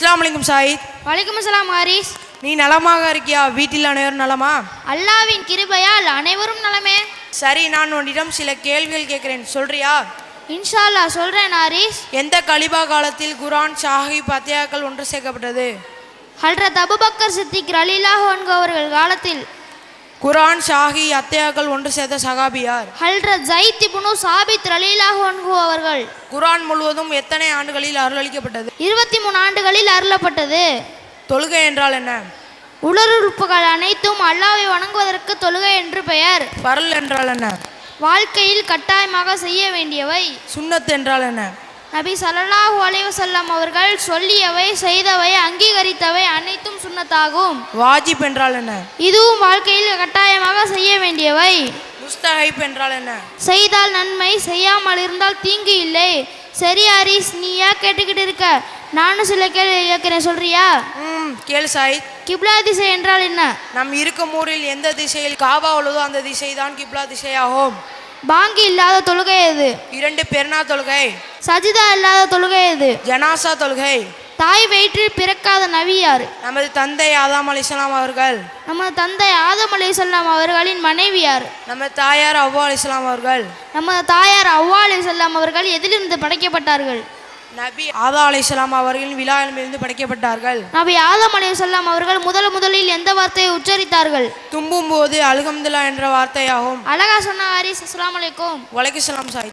அஸ்ஸலாமு அலைக்கும் சாயித். வலைக்கும் அஸ்ஸலாம் ஹாரிஸ். நீ நலமாக இருக்கியா? வீட்டில் அனைவரும் நலமா? அல்லாவின் கிருபையால் அனைவரும் நலமே. சரி, நான் உன்னிடம் சில கேள்விகள் கேட்கிறேன், சொல்றியா? இன்ஷா அல்லாஹ் சொல்றேன் ஹாரிஸ். எந்த கலிபா காலத்தில் குர்ஆன் ஷாஹிப் அத்தியாக்கள் ஒன்று சேர்க்கப்பட்டது? ஹல்ரத் அபூபக்கர் சித்திக் ரலியல்லாஹு அன்ஹு அவர்கள் காலத்தில். குர்ஆன் ஷாஹி அத்தியாக்கள் ஒன்று சேர்த்த சகாபியார்? ஹல்ரத் ஸைத் இப்னு சாபித் ரலியல்லாஹு அன்ஹு அவர்கள். குர்ஆன் முழுவதும் எத்தனை ஆண்டுகளில் அருளளிக்கப்பட்டது? 23 ஆண்டுகளில் அருளப்பட்டது. தொழுகை என்றால் என்ன? உடலுறுப்புகள் அனைத்தும் அல்லாஹ்வை வணங்குவதற்கு தொழுகை என்று பெயர். பர்ல் என்றால் என்ன? வாழ்க்கையில் கட்டாயமாக செய்ய வேண்டியவை. சுன்னத் என்றால் என்ன? நபி ஸல்லல்லாஹு அலைஹி வஸல்லம் அவர்கள் சொல்லியவை, செய்தவை, அங்கீகரித்தவை அனைத்தும் சுன்னத்தாகும். வாஜிப் என்றால் என்ன? இதுவும் வாழ்க்கையில் கட்டாயமாக செய்ய வேண்டியவை. முஸ்தஹிப் என்றால் என்ன? செய்தால் நன்மை, செய்யாமல் இருந்தால் தீங்கு இல்லை. சரி ஹாரிஸ், நீ ஏன் கேட்டுக்கிட்டு இருக்க? நானும் சில கேள்வி கேட்கிறேன், சொல்றியா? கேளு சாயித். கிப்லா திசை என்றால் என்ன? நம் இருக்கும் ஊரில் எந்த திசையில் காபா உள்ளதோ அந்த திசை தான் கிப்லா திசையாகும். பாங்கி இல்லாத தொழுகை எது? 2 பெருநா தொழுகை. சஜிதா இல்லாத தொழுகை எது? ஜனாசா தொழுகை. தாய் வயிற்றில் பிறக்காத நபி யார்? நமது தந்தை ஆதாம் அலைஹிஸ்ஸலாம் அவர்கள். நமது தந்தை ஆதம் அலைஹிஸ்ஸலாம் அவர்களின் மனைவி யார்? நமது தாயார் அவ்வா அலைஹிஸ்ஸலாம் அவர்கள். நமது தாயார் அவ்வா அலைஹிஸ்ஸலாம் அவர்கள் எதிலிருந்து படைக்கப்பட்டார்கள்? நபி ஆதா அலைஹிஸ்ஸலாம் அவர்களின் விழாவிலிருந்து படைக்கப்பட்டார்கள். நபி ஆதம் அலைஹிஸ்ஸலாம் அவர்கள் முதலில் எந்த வார்த்தையை உச்சரித்தார்கள்? தும்பும் போது அல்ஹம்துலில்லாஹ் என்ற வார்த்தையாகும். அழகா சொன்ன ஹாரிஸ். அஸ்ஸலாமு அலைக்கும். வலைக்கும் ஸலாம் சாயித்.